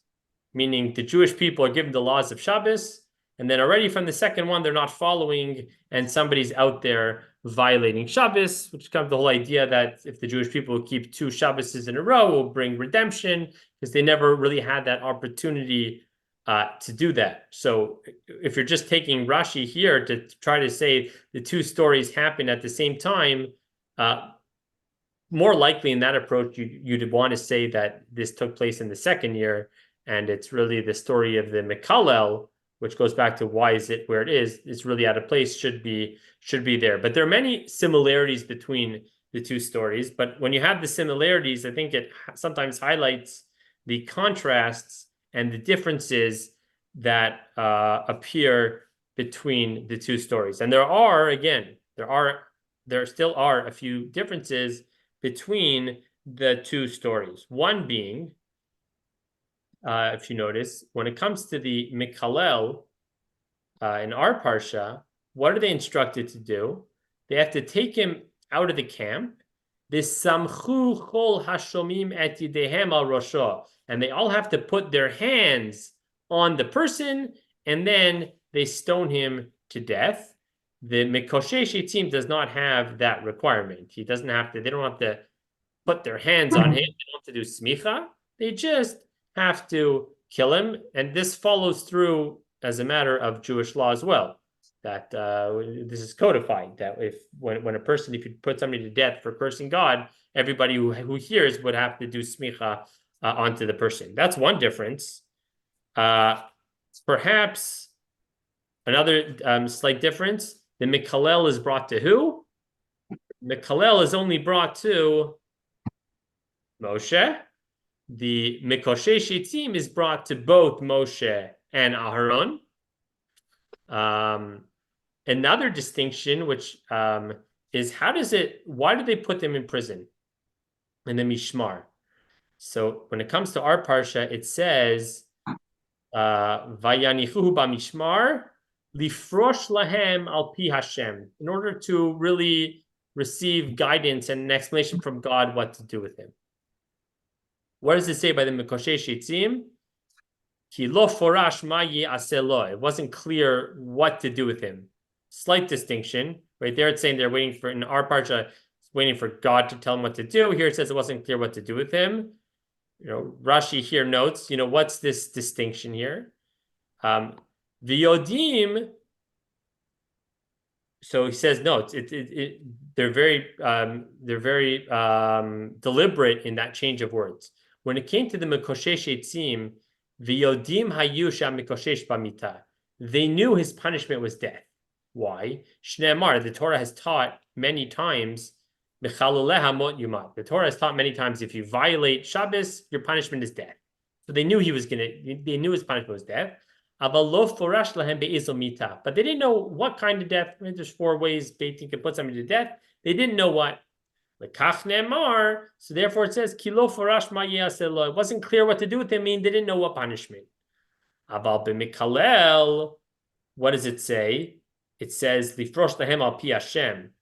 meaning the Jewish people are given the laws of Shabbos, and then already from the second one, they're not following, and somebody's out there violating Shabbos, which comes the whole idea that if the Jewish people keep 2 Shabboses in a row, will bring redemption, because they never really had that opportunity to do that. So if you're just taking Rashi here to try to say the 2 stories happen at the same time, more likely in that approach, you'd want to say that this took place in the second year, and it's really the story of the Mekalel, which goes back to why is it where it is. It's really out of place, should be there. But there are many similarities between the 2 stories. But when you have the similarities, I think it sometimes highlights the contrasts and the differences that appear between the 2 stories. And there still are a few differences between the 2 stories. One being, if you notice, when it comes to the Mikhalel in our Parsha, what are they instructed to do? They have to take him out of the camp. V'samchu chol hashomim et yidehem al rosho. And they all have to put their hands on the person, and then they stone him to death. The Mikoshesh team does not have that requirement. They don't have to put their hands on him. They don't have to do smicha. They just have to kill him. And this follows through as a matter of Jewish law as well. That this is codified, that if you put somebody to death for cursing God, everybody who hears would have to do smicha onto the person. That's one difference. Perhaps another slight difference, the Mikalel is brought to who? Mikalel is only brought to Moshe. The Mikoshesh team is brought to both Moshe and Aharon. Another distinction, which is why do they put them in prison in the Mishmar? So when it comes to our Parsha, it says, Vayanichuhu b'mishmar lifrosh lahem al pi Hashem, in order to really receive guidance and an explanation from God what to do with him. What does it say by the Mikoshesh Yitzim? Ki lo forash ma aselo. It wasn't clear what to do with him. Slight distinction. Right there it's saying they're waiting for, in our Parsha, waiting for God to tell them what to do. Here it says it wasn't clear what to do with him. Rashi here notes, what's this distinction here? The Yodim, so he says, no, they're very deliberate in that change of words. When it came to the Mikoshesh Etzim, the Yodim Hayusha Mikoshesh Bamita, they knew his punishment was death. Why? Shneimar, the Torah has taught many times, the Torah has taught many times, if you violate Shabbos, your punishment is death. So they knew his punishment was death. But they didn't know what kind of death. There's 4 ways Beit Din can put somebody to death. They didn't know what. So therefore it says, Kilo forash ma yaselo. It wasn't clear what to do with him, meaning they didn't know what punishment. Aval b'mikalel, what does it say? It says, Lifrosh lahem al pi Hashem.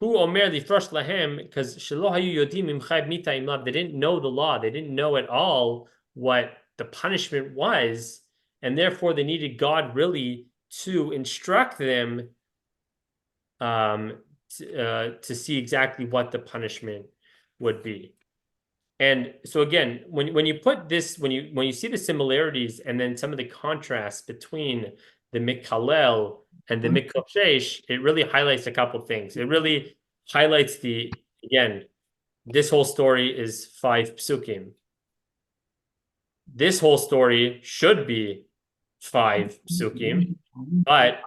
Who omer lifrosh lahem, because shelo hayu yodim im chayv mita im lav. They didn't know the law. They didn't know at all what the punishment was. And therefore, they needed God really to instruct them to see exactly what the punishment would be. And so again, when you put this, when you see the similarities and then some of the contrasts between the Mikalel and the Mikoshesh, it really highlights a couple things. It really highlights again, this whole story is 5 psukim. This whole story should be 5 psukim, but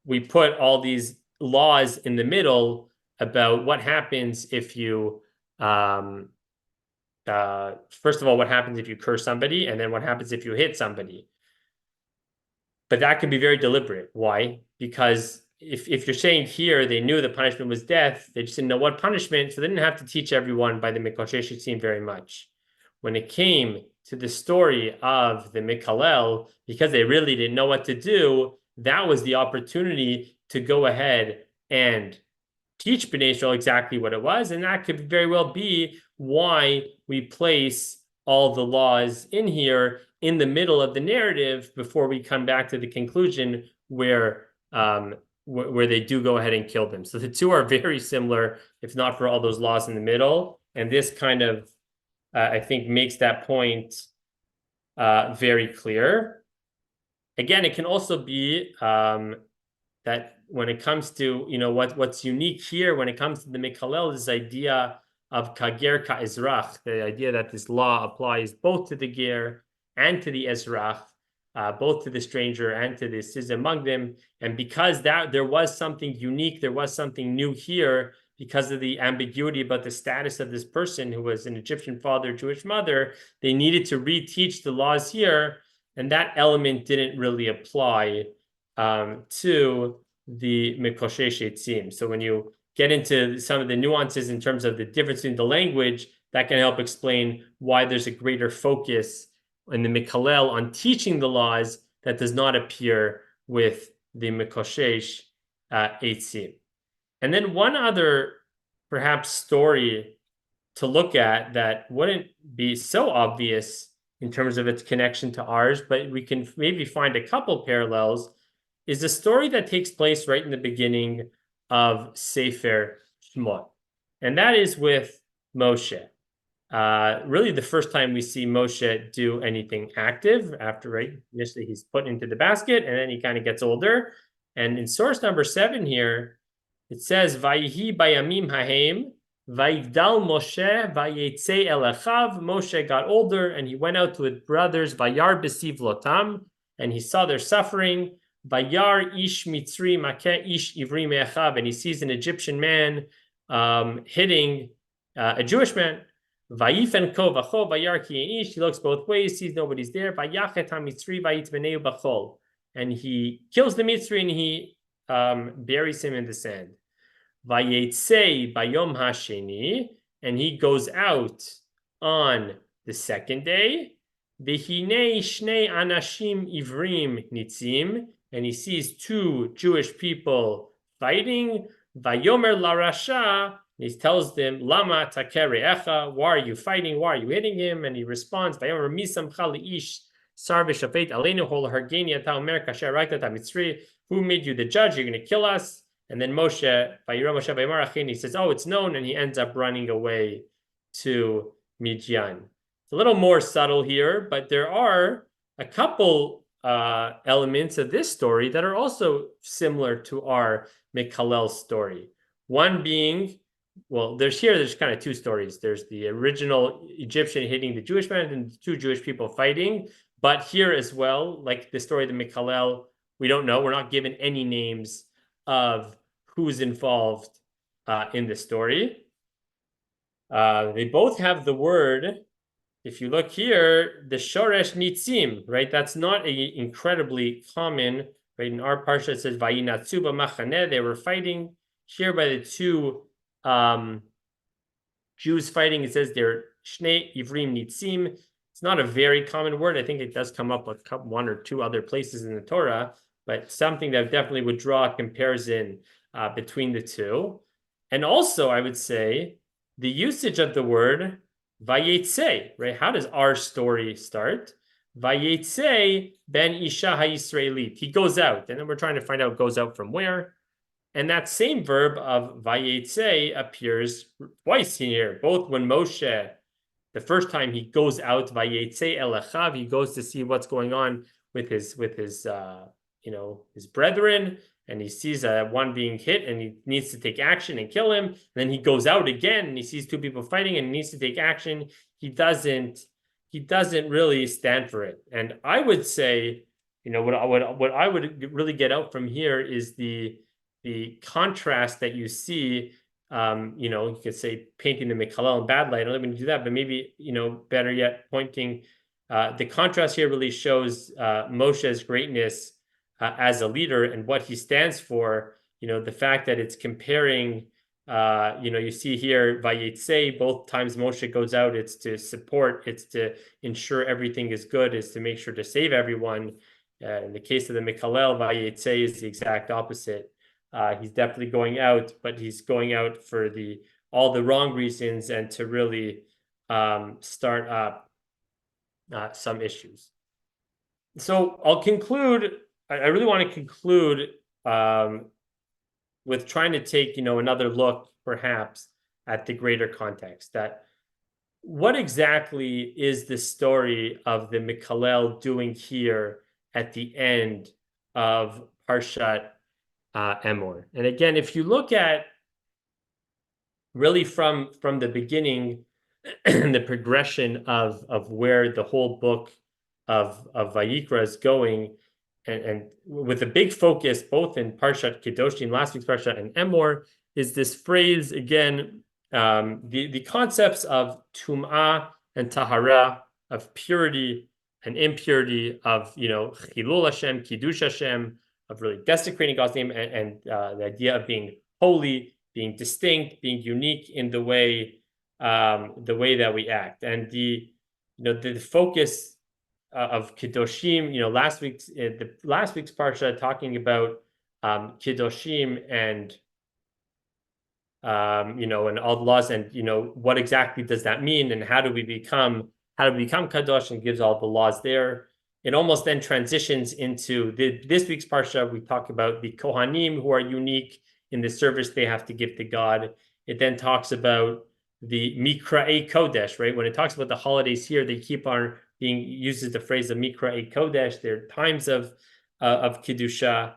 we put all these laws in the middle about what happens if you first of all, what happens if you curse somebody, and then what happens if you hit somebody. But that can be very deliberate. Why? Because if you're saying here they knew the punishment was death, they just didn't know what punishment, so they didn't have to teach everyone by the Mikoshesh Yitzim very much. When it came to the story of the Mikalel, because they really didn't know what to do, that was the opportunity to go ahead and teach Bnei Israel exactly what it was, and that could very well be why we place all the laws in here in the middle of the narrative before we come back to the conclusion where they do go ahead and kill them. So the two are very similar, if not for all those laws in the middle, and this kind of I think makes that point very clear. Again, it can also be that when it comes to, what's unique here when it comes to the Mikalel, this idea of kager ka-ezrach, the idea that this law applies both to the ger and to the ezrach, both to the stranger and to the citizen among them. And because there was something unique, there was something new here, because of the ambiguity about the status of this person who was an Egyptian father, Jewish mother, they needed to reteach the laws here, and that element didn't really apply to the Mikoshesh Yitzim. So when you get into some of the nuances in terms of the difference in the language, that can help explain why there's a greater focus in the Mikalel on teaching the laws that does not appear with the Mikoshesh Yitzim. And then one other perhaps story to look at that wouldn't be so obvious in terms of its connection to ours, but we can maybe find a couple parallels, is a story that takes place right in the beginning of Sefer Shemot. And that is with Moshe. Really the first time we see Moshe do anything active after, right, initially he's put into the basket and then he kind of gets older. And in source number 7 here, it says, Vayihi bayamim hahem, vayigdal Moshe, vayetze el achav. Moshe got older and he went out to his brothers, vayar besiv lotam, and he saw their suffering. Vayar ish mitzri makeh ish ivri me'achav, and he sees an Egyptian man hitting a Jewish man. Vayifen ko vacho vayar ki ein ish, he looks both ways, sees nobody's there. Vayachet ha-mitzri vayitbeneu bachol, and he kills the Mitzri and he buries him in the sand. Vayetze bayom hasheni, and he goes out on the second day. V'hinei shnei anashim ivrim nitzim, and he sees 2 Jewish people fighting. Vayomer larasha, and he tells them, Lama takere echa, why are you fighting? Why are you hitting him? And he responds, Vayomer misam chali ish sar v'shafet aleinu hol hargeni ata omer kasher rakta ta mitzri. Who made you the judge? You're going to kill us. And then Moshe, he says, oh, it's known, and he ends up running away to Midian. It's a little more subtle here, but there are a couple elements of this story that are also similar to our Mikalel story. One being, well, there's kind of 2 stories. There's the original Egyptian hitting the Jewish man and 2 Jewish people fighting. But here as well, like the story of the Mikalel, we don't know. We're not given any names of who's involved in the story. They both have the word, if you look here, the shoresh nitzim, right? That's not a incredibly common, right? In our parsha it says vayinatzu b'machaneh, they were fighting. Here by the 2 Jews fighting, it says they're shnei ivrim nitzim. It's not a very common word. I think it does come up 1 or 2 other places in the Torah, but something that definitely would draw a comparison between the 2. And also, I would say, the usage of the word vayetze, right? How does our story start? Vayetze ben isha ha-Yisraelit. He goes out, and then we're trying to find out goes out from where. And that same verb of vayetze appears twice here, both when Moshe, the first time he goes out, vayetze el achav, he goes to see what's going on with his his brethren, and he sees one being hit, and he needs to take action and kill him. And then he goes out again, and he sees two people fighting, and he needs to take action. He doesn't really stand for it. And I would say, what I would really get out from here is the contrast that you see. You could say painting the Mikhalel in bad light. I don't even do that, but maybe, better yet, pointing the contrast here really shows Moshe's greatness as a leader and what he stands for. The fact that it's comparing, you see here, Vayetze, both times Moshe goes out, it's to support, it's to ensure everything is good, it's to make sure to save everyone. In the case of the Mikhalel, Vayetze is the exact opposite. He's definitely going out, but he's going out for all the wrong reasons and to really start up some issues. So I'll conclude. I really want to conclude with trying to take another look, perhaps, at the greater context. That what exactly is the story of the Mikhalel doing here at the end of Parshat Emor? And again, if you look at really from the beginning, the progression of where the whole book of Vayikra is going, and with a big focus both in Parshat Kedoshim, last week's Parshat, and Emor, is this phrase again, the concepts of Tum'ah and Tahara, of purity and impurity, of Chilul Hashem, Kiddush Hashem, of really desecrating God's name, and the idea of being holy, being distinct, being unique in the way that we act, and the focus of Kedoshim. Last week's parsha talking about Kedoshim and and all the laws, and what exactly does that mean, and how do we become Kadosh, and gives all the laws there. It almost then transitions into this week's parsha. We talk about the Kohanim, who are unique in the service they have to give to God. It then talks about the Mikra'ei Kodesh, right? When it talks about the holidays here, they keep on uses the phrase of Mikra'ei Kodesh. They're times of Kedusha.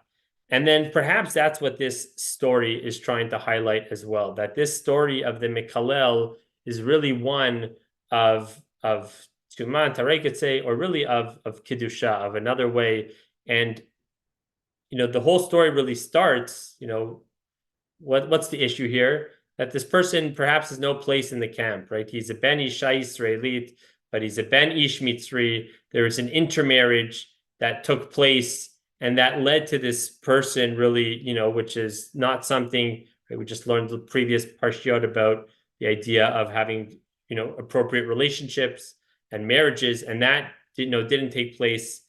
And then perhaps that's what this story is trying to highlight as well, that this story of the Mikhalel is really one of Tuman, Tarei could say, or really of Kedusha, of another way. And, the whole story really starts, what's the issue here? That this person perhaps has no place in the camp, right? He's a Ben Isha Israelit, but he's a Ben Ish Mitzri. There is an intermarriage that took place, and that led to this person really, which is not something, right? We just learned the previous parshiot about the idea of having, appropriate relationships and marriages, and that didn't take place,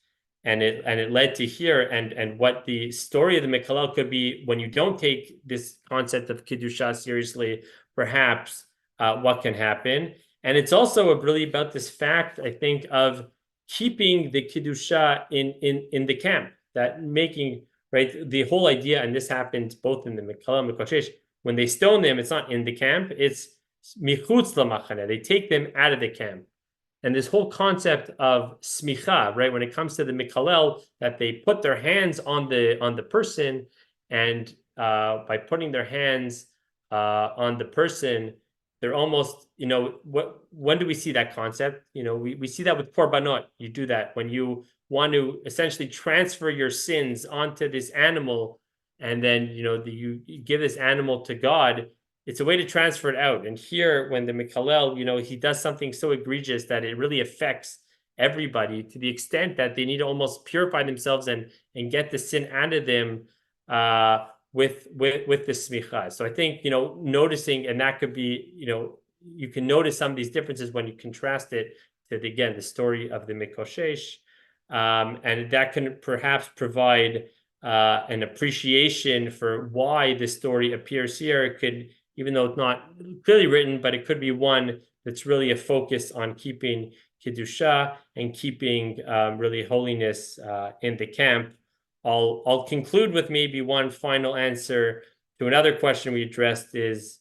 and it led to here, and what the story of the Mikhalel could be when you don't take this concept of Kedusha seriously, perhaps what can happen. And it's also really about this fact, I think, of keeping the Kedusha in the camp, that making, right, the whole idea, and this happens both in the Mikhalel and Mikoshesh, when they stone them, it's not in the camp, it's michutz lamachane, they take them out of the camp. And this whole concept of smicha, right, when it comes to the Mikhalel, that they put their hands on the person, and by putting their hands on the person, they're almost, when do we see that concept? We see that with korbanot. You do that when you want to essentially transfer your sins onto this animal, and then, you give this animal to God. It's a way to transfer it out. And here, when the Mikhalel, he does something so egregious that it really affects everybody, to the extent that they need to almost purify themselves and get the sin out of them with the smicha. So I think, noticing, and that could be, you can notice some of these differences when you contrast it to, the story of the Mikoshesh. And that can perhaps provide an appreciation for why this story appears here. It could, even though it's not clearly written, but it could be one that's really a focus on keeping Kedusha and keeping really holiness in the camp. I'll conclude with maybe one final answer to another question we addressed is,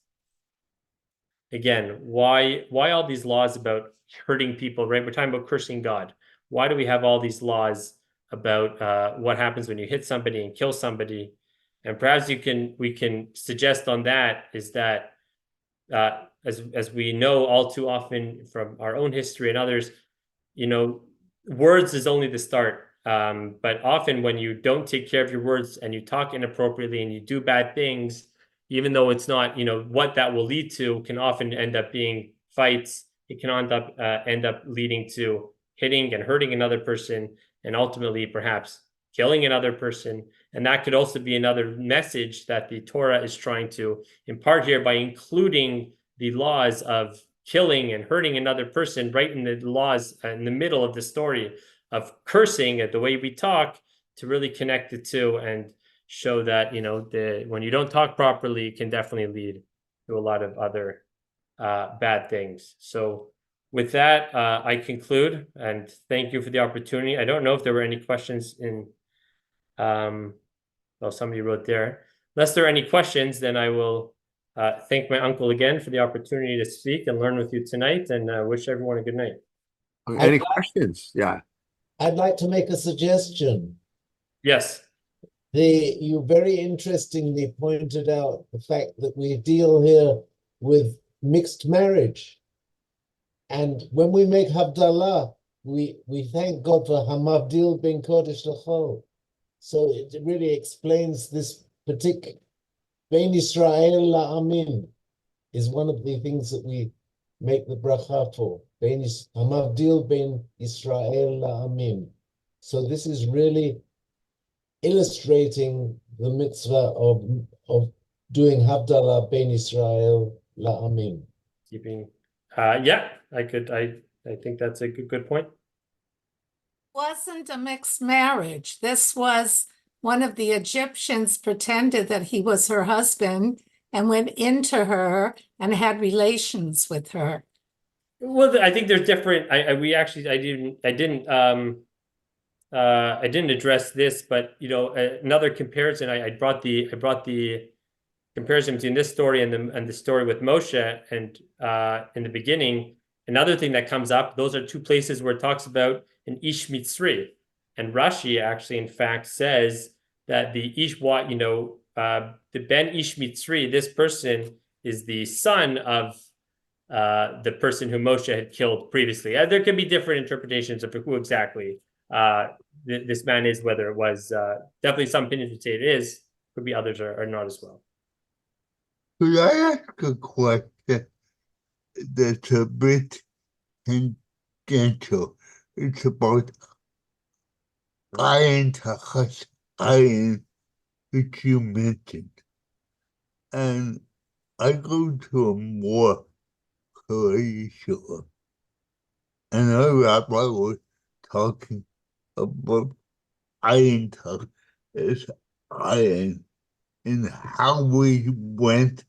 again, why all these laws about hurting people, right? We're talking about cursing God. Why do we have all these laws about what happens when you hit somebody and kill somebody? And perhaps we can suggest on that is that as we know all too often from our own history and others, words is only the start. But often when you don't take care of your words and you talk inappropriately and you do bad things, even though it's not, what that will lead to can often end up being fights. It can end up leading to hitting and hurting another person, and ultimately perhaps killing another person. And that could also be another message that the Torah is trying to impart here by including the laws of killing and hurting another person right in the laws in the middle of the story of cursing at the way we talk, to really connect the two and show that when you don't talk properly, it can definitely lead to a lot of other bad things. So with that, I conclude and thank you for the opportunity. I don't know if there were any questions in well, somebody wrote there. Unless there are any questions, then I will thank my uncle again for the opportunity to speak and learn with you tonight, and wish everyone a good night. Any questions? Yeah. I'd like to make a suggestion. Yes. You very interestingly pointed out the fact that we deal here with mixed marriage. And when we make Havdalah, we thank God for Hamavdil ben Kodesh L'chol. So it really explains this particular Ben Israel La'amin is one of the things that we make the bracha for. Hamavdil ben Israel La'amin. So this is really illustrating the mitzvah of doing Havdalah ben Israel La'amin. Keeping, yeah, I think that's a good point. Wasn't a mixed marriage. This was one of the Egyptians pretended that he was her husband and went into her and had relations with her. Well, I think there's different. I didn't address this, but another comparison. I brought the comparison between this story and the story with Moshe, and in the beginning, another thing that comes up. Those are two places where it talks about an Ish Mitzri, and Rashi actually, in fact, says that the Ben Ish Mitzri, this person is the son of the person who Moshe had killed previously. There could be different interpretations of who exactly this man is, whether it was definitely some opinions would say it is, could be others are not as well. Could I ask a question that's a bit tangential? It's about iron tachas iron, which you mentioned. And I go to a more Croatia, and a rabbi was talking about iron tachas iron and how we went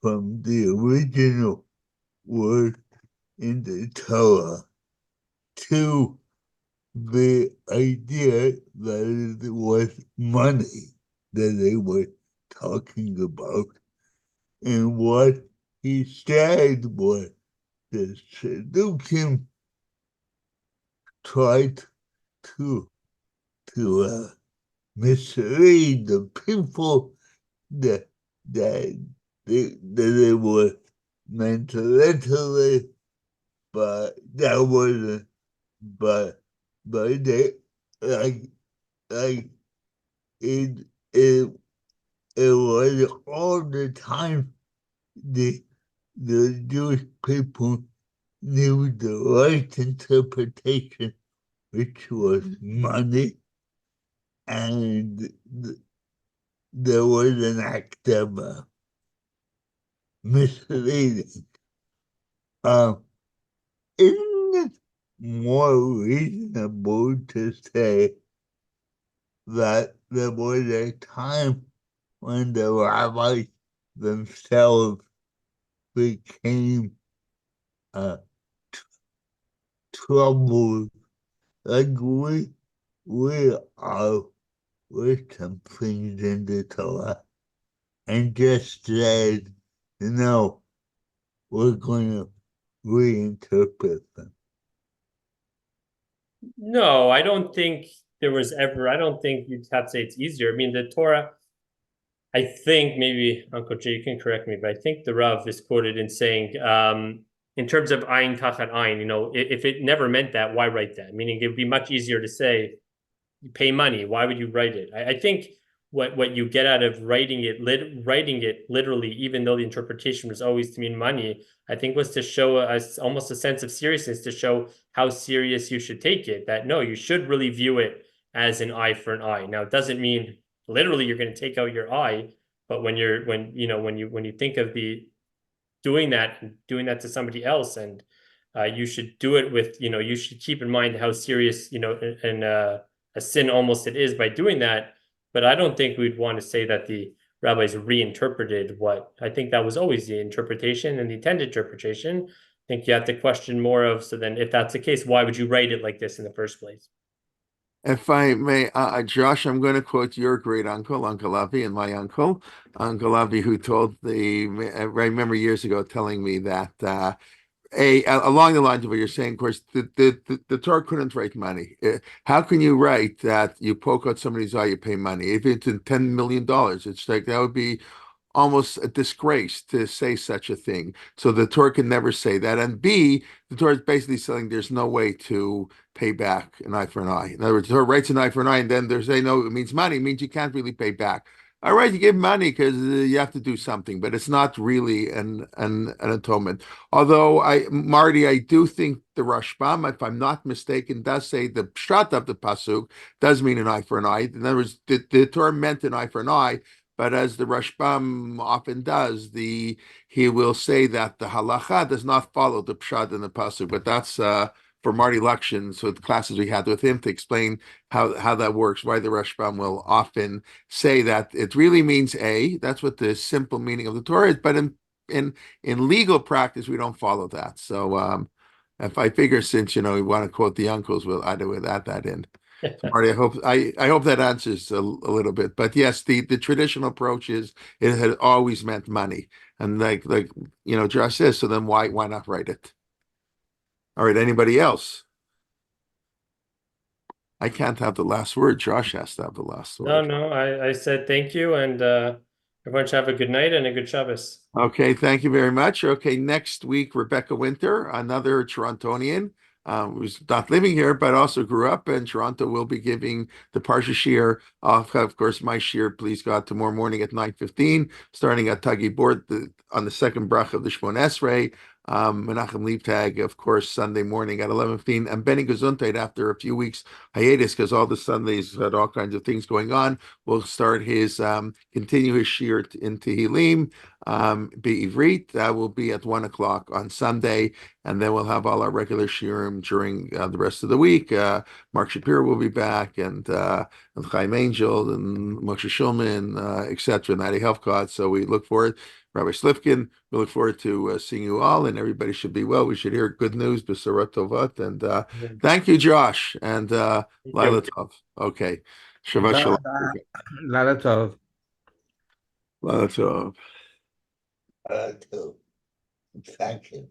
from the original word in the Torah to the idea that it was money that they were talking about. And what he said was that Seducim tried to mislead the people that they were meant literally, but that wasn't. But they like it was all the time the Jewish people knew the right interpretation, which was money, and there was an act of misleading. Isn't it more reasonable to say that there was a time when the rabbis themselves became troubled, like we are with some things in the Torah, and just said, no, we're going to reinterpret them? No, I don't think there was ever, I don't think you'd have to say it's easier. I mean, the Torah, I think maybe Uncle Jay, you can correct me, but I think the Rav is quoted in saying, in terms of ayin tachat ayin, if it never meant that, why write that? Meaning it would be much easier to say, pay money. Why would you write it? I think what you get out of writing it literally, even though the interpretation was always to mean money, I think was to show us almost a sense of seriousness, to show how serious you should take it. That no, you should really view it as an eye for an eye. Now, it doesn't mean literally you're going to take out your eye, but when you think of doing that to somebody else, and you should do it with, you should keep in mind how serious, and a sin almost it is by doing that. But I don't think we'd want to say that the rabbis reinterpreted what, I think that was always the interpretation and the intended interpretation. I think you have to question more of, so then if that's the case, why would you write it like this in the first place? If I may, Josh, I'm going to quote your great uncle, Uncle Avi, and my uncle, Uncle Avi, who told I remember years ago telling me that along the lines of what you're saying, of course, the Torah couldn't write money. How can you write that you poke out somebody's eye, you pay money? If it's in $10 million, it's like that would be almost a disgrace to say such a thing. So the Torah can never say that. And B, the Torah is basically saying there's no way to pay back an eye for an eye. In other words, the Torah writes an eye for an eye, and then they're saying, no, it means money. It means you can't really pay back. All right, you give money because you have to do something, but it's not really an atonement. Although Marty, I do think the Rashbam, if I'm not mistaken, does say the pshat of the pasuk does mean an eye for an eye. In other words, the Torah meant an eye for an eye, but as the Rashbam often does, he will say that the halacha does not follow the pshat in the pasuk. But that's for Marty Lukshin, so the classes we had with him to explain how that works, why the Rashbam will often say that it really means a. That's what the simple meaning of the Torah is. But in legal practice, we don't follow that. So if I figure, since we want to quote the uncles, we'll add that in. So Marty, I hope that answers a little bit. But yes, the traditional approach is it had always meant money, and like Josh says. So then why not write it? All right, anybody else? I can't have the last word. Josh has to have the last word. No, I said thank you, and everyone should have a good night and a good Shabbos. Okay, thank you very much. Okay, next week, Rebecca Winter, another Torontonian, who's not living here, but also grew up in Toronto, will be giving the Parsha Shir. Of course, my Shir, please God, tomorrow morning at 9:15, starting at Tagi Board on the second brach of the Shmon Esrei. Menachem Leibtag, of course, Sunday morning at 11:15, and Benny Gesundheit, after a few weeks hiatus, because all the Sundays had all kinds of things going on, will start continue his Shir in Tehillim. Be'ivrit, that will be at 1:00 on Sunday, and then we'll have all our regular shirim during the rest of the week. Mark Shapiro will be back, and Chaim Angel, and Moshe Shulman, etc., Natty Helfgott. So we look forward, Rabbi Slifkin, we look forward to seeing you all, and everybody should be well. We should hear good news, B'sarat Tovat, and thank you, Josh, and Laila Tov. Okay. Shabbat Shalom. Laila Tov. Laila Tov. Thank you.